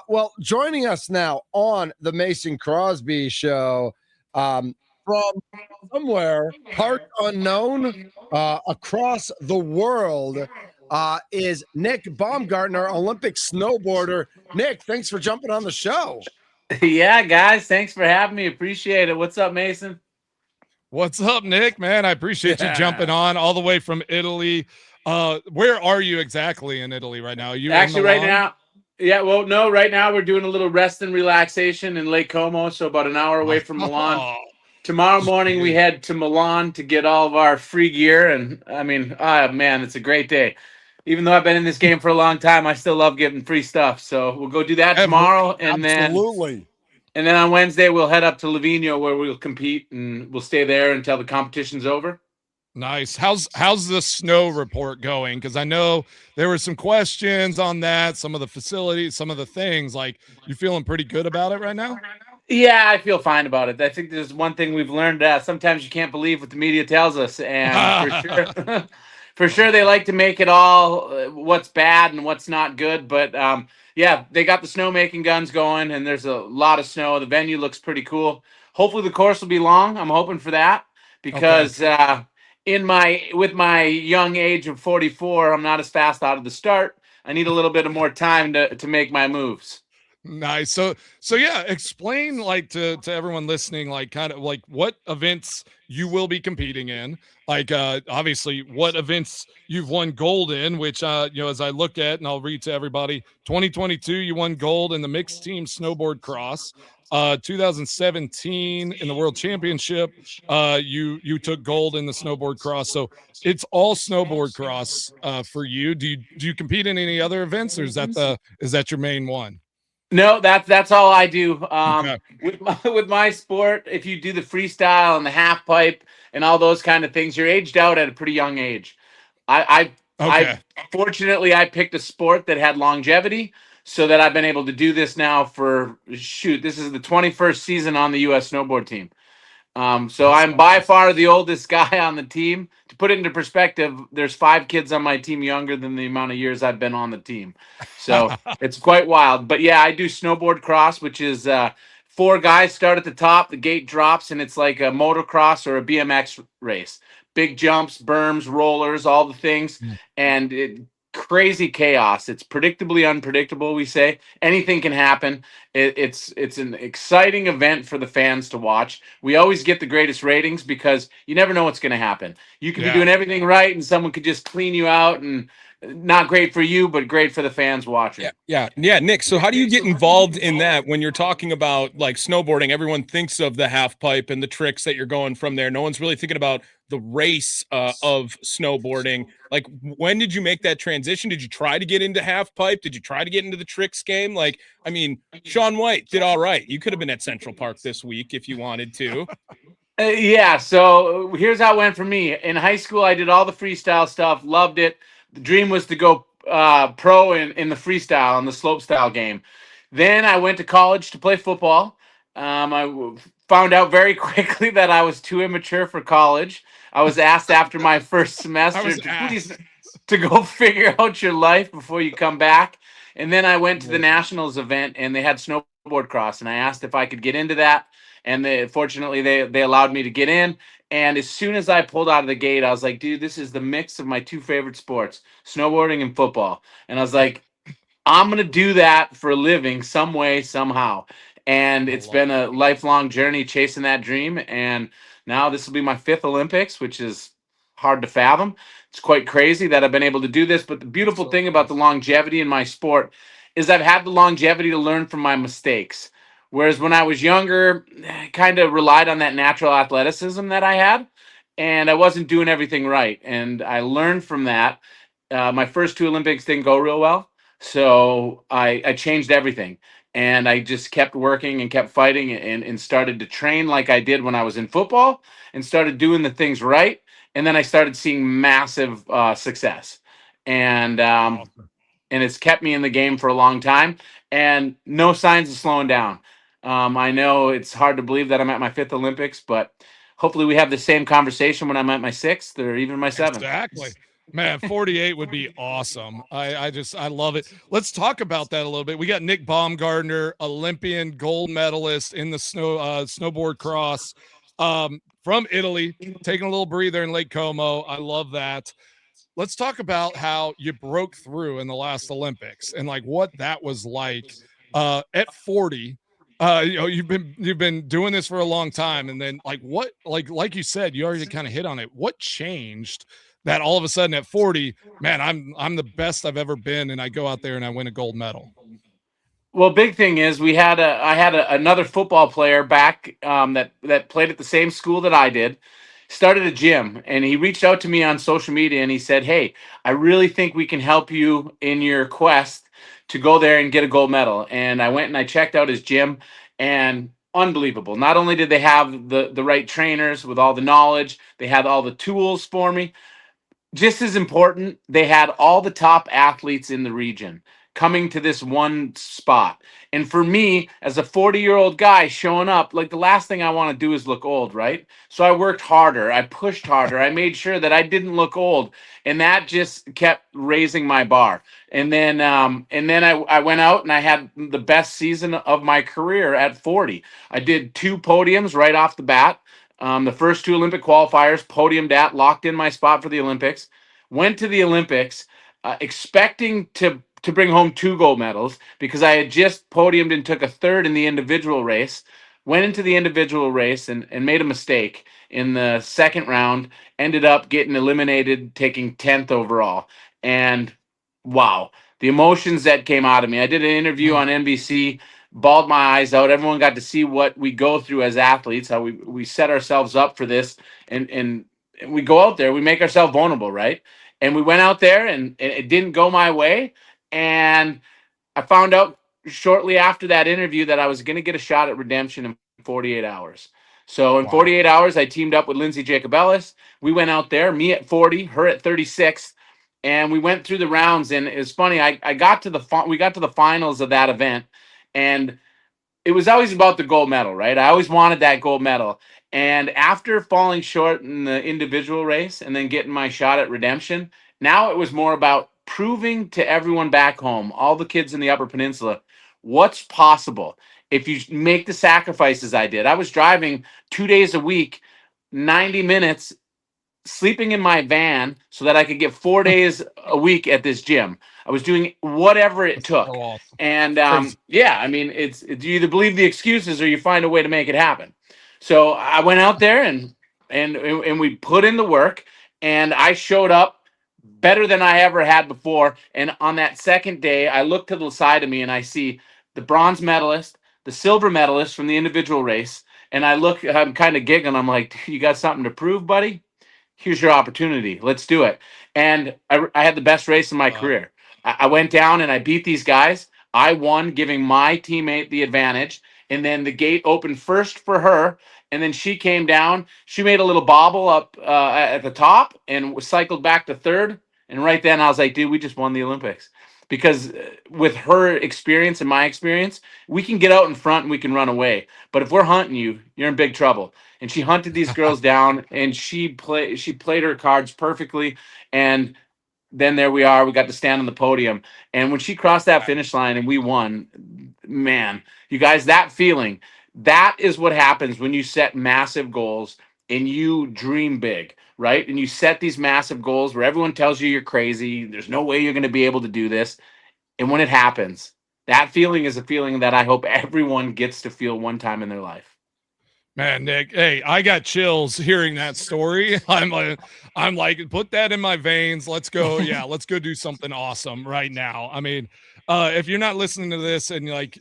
Well, joining us now on the Mason Crosby Show, from somewhere part unknown across the world, is Nick Baumgartner, Olympic snowboarder. Nick, thanks for jumping on the show. Yeah, guys, thanks for having me. Appreciate it. What's up, Mason? What's up, Nick? Man, I appreciate you jumping Yeah. on all the way from Italy. Where are you exactly in Italy right now? Are you in Actually, right Milan? now, yeah, well, no, right now we're doing a little rest and relaxation in Lake Como, so about an hour away from Milan. Oh, Tomorrow morning we sweet. head to Milan to get all of our free gear, and I mean, man, it's a great day. Even though I've been in this game for a long time, I still love getting free stuff. So we'll go do that Ev- tomorrow, and then Absolutely. on Wednesday we'll head up to Livigno where we'll compete, and we'll stay there until the competition's over. Nice. How's the snow report going? Because I know there were some questions on that, some of the facilities, some of the things. Like, you feeling pretty good about it right now? Yeah, I feel fine about it. I think there's one thing we've learned. Sometimes you can't believe what the media tells us, and for sure, for sure, they like to make it all what's bad and what's not good. But yeah, they got the snowmaking guns going, and there's a lot of snow. The venue looks pretty cool. Hopefully, the course will be long. I'm hoping for that Okay. because in my with my young age of 44, I'm not as fast out of the start. I need a little bit of more time to make my moves. Nice. So yeah, explain like to everyone listening, like kind of like what events you will be competing in. Like obviously what events you've won gold in, which as I look at and I'll read to everybody, 2022 you won gold in the mixed team snowboard cross. 2017 in the world championship, you took gold in the snowboard cross. So it's all snowboard cross for you. Do you compete in any other events, or is that your main one? No, that's all I do. Okay. With my with my sport, if you do the freestyle and the half pipe and all those kind of things, you're aged out at a pretty young age. I Okay. fortunately I picked a sport that had longevity, so that I've been able to do this now for shoot. This is the 21st season on the U.S. snowboard team. So That's I'm by awesome. far the oldest guy on the team. To put it into perspective, there's 5 kids on my team younger than the amount of years I've been on the team. So it's quite wild. But yeah, I do snowboard cross, which is 4 guys start at the top, the gate drops, and it's like a motocross or a BMX race. Big jumps, berms, rollers, all the things, and crazy chaos. It's predictably unpredictable. We say anything can happen. It's an exciting event for the fans to watch. We always get the greatest ratings because you never know what's going to happen. You could be Yeah. doing everything right, and someone could just clean you out, and not great for you, but great for the fans Yeah, watching. yeah. Nick, so how do you get involved in that when you're talking about like snowboarding? Everyone thinks of the half pipe and the tricks that you're going from there. No one's really thinking about the race of snowboarding. Like, when did you make that transition? Did you try to get into half pipe? Did you try to get into the tricks game? Like, I mean, Sean White did all right. You could have been at Central Park this week if you wanted to. Yeah, so here's how it went for me. In high school, I did all the freestyle stuff, loved it. The dream was to go pro in the freestyle and the slope style game. Then I went to college to play football. Found out very quickly that I was too immature for college. I was asked after my first I semester was to please asked. to go figure out your life before you come back. And then I went to the Amazing. nationals event and they had snowboard cross, and I asked if I could get into that, and fortunately they allowed me to get in. And as soon as I pulled out of the gate, I was like, dude, this is the mix of my 2 favorite sports, snowboarding and football. And I was like, I'm gonna do that for a living, some way, somehow. And I it's love been it. a lifelong journey chasing that dream. And now this will be my 5th Olympics, which is hard to fathom. It's quite crazy that I've been able to do this. But the beautiful So thing about the nice. longevity in my sport is I've had the longevity to learn from my mistakes. Whereas when I was younger, I kind of relied on that natural athleticism that I had, and I wasn't doing everything right. And I learned from that. My first 2 Olympics didn't go real well, so I changed everything, and I just kept working and kept fighting, and started to train like I did when I was in football, and started doing the things right. And then I started seeing massive success, and Awesome. it's kept me in the game for a long time, and no signs of slowing down. I know it's hard to believe that I'm at my 5th Olympics, but hopefully we have the same conversation when I'm at my 6th or even my 7th. Exactly. Man, 48 would be awesome. I love it. Let's talk about that a little bit. We got Nick Baumgartner, Olympian gold medalist in the snowboard cross, from Italy, taking a little breather in Lake Como. I love that. Let's talk about how you broke through in the last Olympics and like what that was like at 40. You've been doing this for a long time, and then like what like you said, you already kind of hit on it. What changed that all of a sudden at 40, man, I'm the best I've ever been, and I go out there and I win a gold medal. Well, big thing is I had another football player back that played at the same school that I did, started a gym, and he reached out to me on social media and he said, "Hey, I really think we can help you in your quest to go there and get a gold medal." And I went and I checked out his gym, and unbelievable. Not only did they have the right trainers with all the knowledge, they had all the tools for me. Just as important, they had all the top athletes in the region coming to this one spot. And for me, as a 40-year-old guy showing up, like the last thing I want to do is look old, right? So I worked harder, I pushed harder, I made sure that I didn't look old, and that just kept raising my bar. And then I went out and I had the best season of my career at 40. I did 2 podiums right off the bat. The first 2 Olympic qualifiers, podiumed at, locked in my spot for the Olympics. Went to the Olympics, expecting to bring home 2 gold medals because I had just podiumed and took a third in the individual race. Went into the individual race and made a mistake in the second round. Ended up getting eliminated, taking 10th overall. And wow, the emotions that came out of me. I did an interview on NBC, bawled my eyes out. Everyone got to see what we go through as athletes, how we set ourselves up for this, and we go out there, we make ourselves vulnerable, right? And we went out there, and it didn't go my way. And I found out shortly after that interview that I was going to get a shot at redemption in 48 hours. So in Wow. 48 hours, I teamed up with Lindsay Jacobellis. We went out there, me at 40, her at 36, and we went through the rounds. And it's funny, I got to we got to the finals of that event, and it was always about the gold medal, right? I always wanted that gold medal. And after falling short in the individual race and then getting my shot at redemption, now it was more about proving to everyone back home, all the kids in the Upper Peninsula, what's possible if you make the sacrifices I did. I was driving 2 days a week, 90 minutes, sleeping in my van so that I could get 4 days a week at this gym. I was doing whatever it That's took. so awesome. And Crazy. yeah, I mean, it's you either believe the excuses or you find a way to make it happen. So I went out there and we put in the work, and I showed up better than I ever had before. And on that second day, I look to the side of me and I see the bronze medalist, the silver medalist from the individual race, and I'm kind of giggling. I'm like, "You got something to prove, buddy? Here's your opportunity. Let's do it." And I had the best race in my career. I went down and I beat these guys. I won, giving my teammate the advantage. And then the gate opened first for her. And then she came down. She made a little bobble up at the top and cycled back to third. And right then I was like, dude, we just won the Olympics. Because with her experience and my experience, we can get out in front and we can run away. But if we're hunting you, you're in big trouble. And she hunted these girls down, and she played her cards perfectly. And then there we are. We got to stand on the podium. And when she crossed that finish line and we won, man, you guys, that feeling, that is what happens when you set massive goals and you dream big, right? And you set these massive goals where everyone tells you you're crazy. There's no way you're going to be able to do this. And when it happens, that feeling is a feeling that I hope everyone gets to feel one time in their life. Man, Nick, hey, I got chills hearing that story. I'm like, put that in my veins. Let's go. Yeah, let's go do something awesome right now. I mean, if you're not listening to this and like,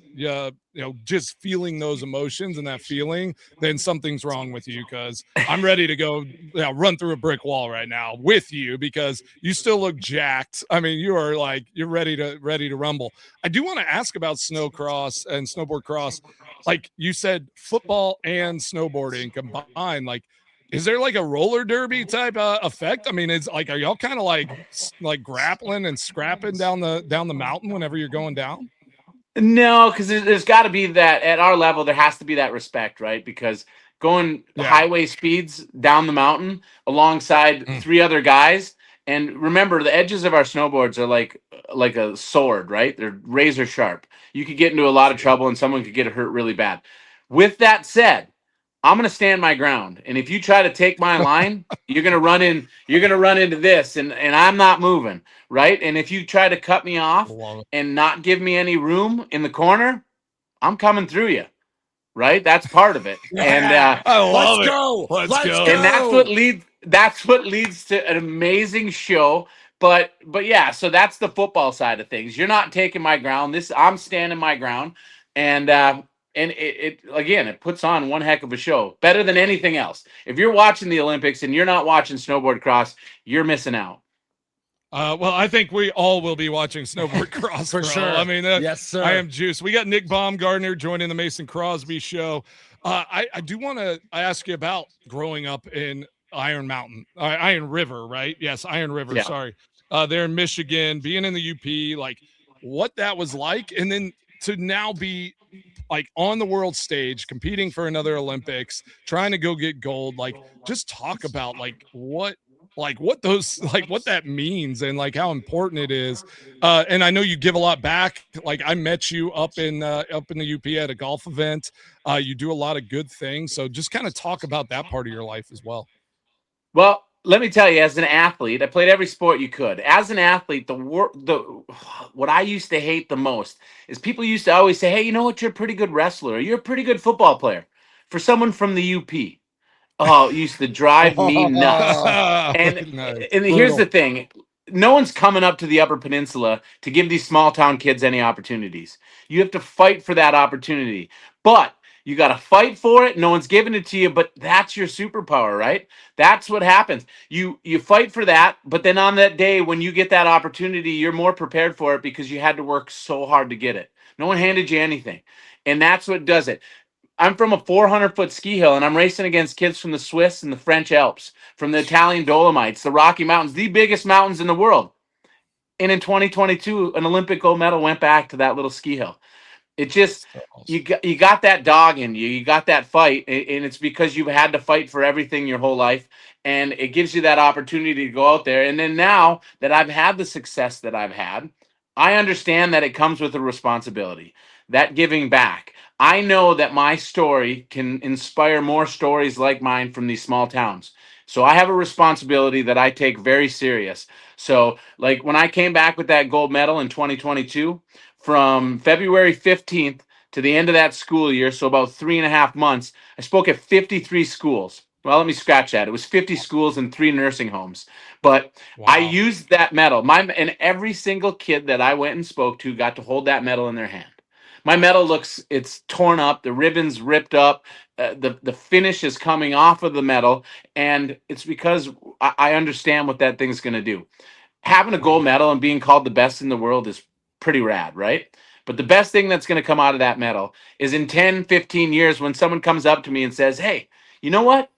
just feeling those emotions and that feeling, then something's wrong with you. Because I'm ready to go run through a brick wall right now with you because you still look jacked. I mean, you are like you're ready to rumble. I do want to ask about snowcross and snowboard cross. Like you said, football and snowboarding combined, like, is there like a roller derby type effect? I mean, it's like, are y'all kind of like grappling and scrapping down the mountain whenever you're going down? No, because there's got to be that at our level. There has to be that respect, right? Because going Yeah. highway speeds down the mountain alongside 3 other guys, And remember, the edges of our snowboards are like a sword, right? They're razor sharp. You could get into a lot of trouble, and someone could get hurt really bad. With that said, I'm going to stand my ground, and if you try to take my line, you're going to run in. You're going to run into this, and I'm not moving, right? And if you try to cut me off and not give me any room in the corner, I'm coming through you, right? That's part of it. And I love Let's it. go. Let's go. and that's what leads to an amazing show. But yeah, so that's the football side of things. You're not taking my ground. I'm standing my ground. And it again, it puts on one heck of a show, better than anything else. If you're watching the Olympics and you're not watching snowboard cross, you're missing out. Well, I think we all will be watching snowboard cross For bro. sure. I mean, yes, sir. I am juiced. We got Nick Baumgartner joining the Mason Crosby show. I do want to ask you about growing up in Iron River, right? Yes, Iron River. Yeah. Sorry, there in Michigan, being in the UP, like what that was like, and then to now be like on the world stage, competing for another Olympics, trying to go get gold. Like, just talk about what those what that means and like how important it is. And I know you give a lot back. Like I met you up in the UP at a golf event. You do a lot of good things. So just kind of talk about that part of your life as well. Well, let me tell you, as an athlete, I played every sport you could. As an athlete, what I used to hate the most is people used to always say, "Hey, you know what? You're a pretty good wrestler. Or you're a pretty good football player." For someone from the UP, oh, it used to drive me nuts. And Nice. and here's the thing. No one's coming up to the Upper Peninsula to give these small town kids any opportunities. You have to fight for that opportunity. But you got to fight for it. No one's giving it to you, but that's your superpower, right? That's what happens. You fight for that, but then on that day when you get that opportunity, you're more prepared for it because you had to work so hard to get it. No one handed you anything. And that's what does it. I'm from a 400-foot ski hill, and I'm racing against kids from the Swiss and the French Alps, from the Italian Dolomites, the Rocky Mountains, the biggest mountains in the world. And in 2022, an Olympic gold medal went back to that little ski hill. It just you got that dog in you. You got that fight, and it's because you've had to fight for everything your whole life, and it gives you that opportunity to go out there. And then now that I've had the success that I've had, I understand that it comes with a responsibility, that giving back. I know that my story can inspire more stories like mine from these small towns. So I have a responsibility that I take very serious. So, like when I came back with that gold medal in 2022, from February 15th to the end of that school year, so about 3.5 months, I spoke at 53 schools. Well, let me scratch that. It was 50 schools and 3 nursing homes. But Wow. I used that medal. And every single kid that I went and spoke to got to hold that medal in their hand. My medal it's torn up, the ribbon's ripped up, the finish is coming off of the medal, and it's because I understand what that thing's going to do. Having a gold medal and being called the best in the world is pretty rad, right? But the best thing that's going to come out of that medal is in 10, 15 years when someone comes up to me and says, "Hey, you know what?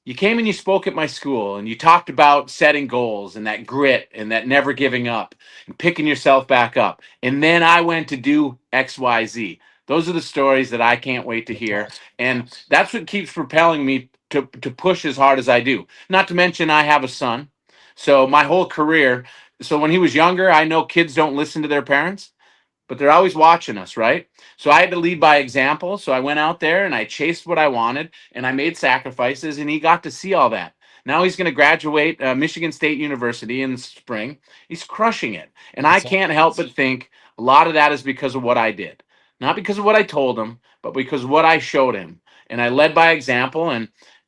You came and you spoke at my school and you talked about setting goals and that grit and that never giving up and picking yourself back up. And then I went to do XYZ." Those are the stories that I can't wait to hear. And that's what keeps propelling me to push as hard as I do. Not to mention, I have a son. So my whole career, so when he was younger, I know kids don't listen to their parents, but they're always watching us, right? So I had to lead by example. So I went out there and I chased what I wanted and I made sacrifices, and he got to see all that. Now he's going to graduate Michigan State University in the spring. He's crushing it. And I can't help but think a lot of that is because of what I did. Not because of what I told him, but because of what I showed him. And I led by example,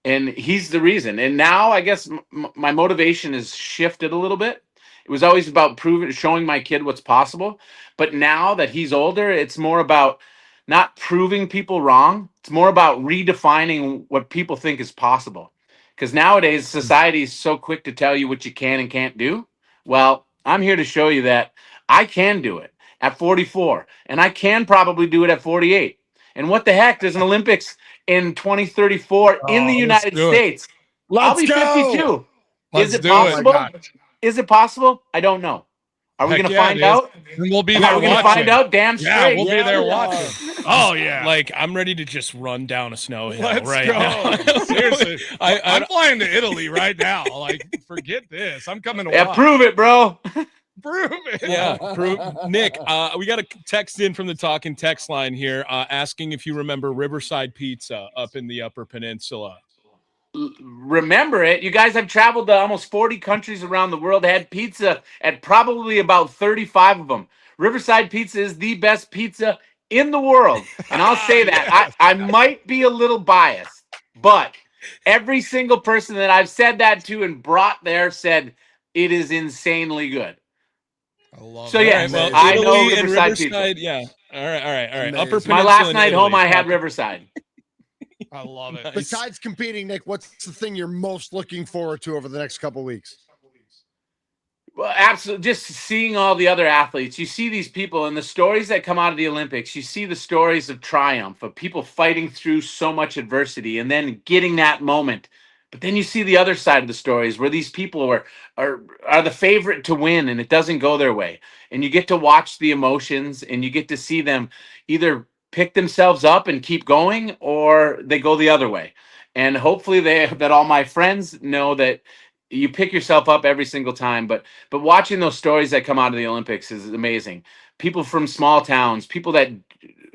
and he's the reason. And now I guess my motivation has shifted a little bit. It was always about showing my kid what's possible. But now that he's older, it's more about not proving people wrong. It's more about redefining what people think is possible. Because nowadays, society is so quick to tell you what you can and can't do. Well, I'm here to show you that I can do it at 44, and I can probably do it at 48. And what the heck? There's an Olympics in 2034 in the United States. I'll be 52. Is it possible? Is it possible? I don't know. Are we Heck going to yeah, find it is. out? And we'll be Are there we going to watching. find out? Damn straight. Yeah, we'll be Yeah, there we are. watching. Oh yeah. Like I'm ready to just run down a snow hill Let's right go. now. Seriously. I'm I flying to Italy right now. Like, forget this. I'm coming to Yeah, watch. prove it, bro. Prove it. yeah, Nick, we got a text in from the talking text line here asking if you remember Riverside Pizza up in the Upper Peninsula. Remember it. You guys have traveled to almost 40 countries around the world, had pizza at probably about 35 of them. Riverside Pizza is the best pizza in the world. And I'll say that. Yes. I might be a little biased, but every single person that I've said that to and brought there said it is insanely good. I love So, it. yes, Well, I know Italy and Riverside Pizza. Riverside, yeah. All right. Amazing. Upper My Peninsula last and night Italy. home, I had Riverside. I love it. Nice. Besides competing, Nick, what's the thing you're most looking forward to over the next couple weeks? Well, absolutely. Just seeing all the other athletes, you see these people and the stories that come out of the Olympics. You see the stories of triumph, of people fighting through so much adversity and then getting that moment. But then you see the other side of the stories where these people are the favorite to win and it doesn't go their way. And you get to watch the emotions and you get to see them either pick themselves up and keep going or they go the other way. And hopefully that all my friends know that you pick yourself up every single time. But watching those stories that come out of the Olympics is amazing. People from small towns, people that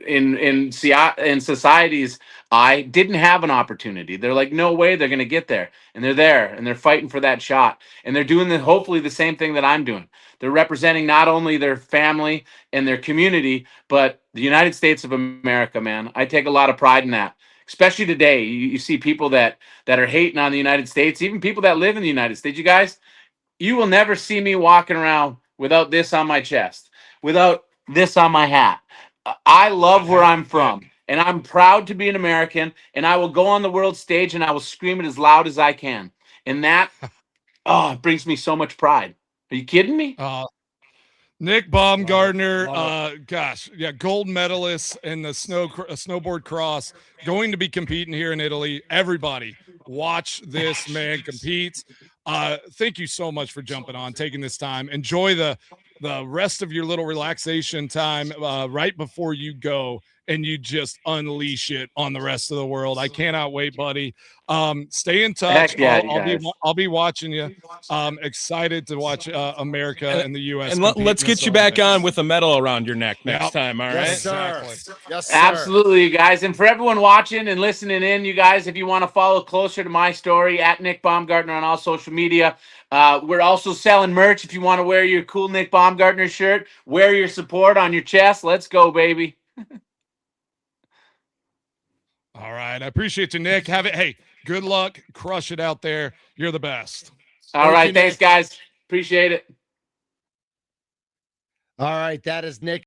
in society's eye didn't have an opportunity. They're like, no way they're going to get there, and they're there, and they're fighting for that shot, and they're doing hopefully the same thing that I'm doing. They're representing not only their family and their community, but the United States of America. Man, I take a lot of pride in that. Especially today, you see people that are hating on the United States, even people that live in the United States. You guys, you will never see me walking around without this on my chest, without this on my hat. I love where I'm from, and I'm proud to be an American, and I will go on the world stage and I will scream it as loud as I can. And that, it brings me so much pride. Are you kidding me? Nick Baumgartner, Love gosh, yeah, gold medalist in the snowboard cross, going to be competing here in Italy. Everybody, watch this man compete. Thank you so much for jumping on, taking this time. Enjoy the rest of your little relaxation time right before you go and you just unleash it on the rest of the world. I cannot wait, buddy. Stay in touch. Heck yeah, you guys. I'll be watching you. Excited to watch America and the U.S. And compete let's in get this you back Olympics. on with a medal around your neck next Yep. time. All right. Yes, sir. Exactly. Yes, sir. Absolutely, you guys. And for everyone watching and listening in, you guys, if you want to follow closer to my story, at Nick Baumgartner on all social media. We're also selling merch. If you want to wear your cool Nick Baumgartner shirt, wear your support on your chest. Let's go, baby. All right. I appreciate you, Nick. Have it. Hey, good luck. Crush it out there. You're the best. All right. you, Thanks, Nick. guys. Appreciate it. All right, that is Nick.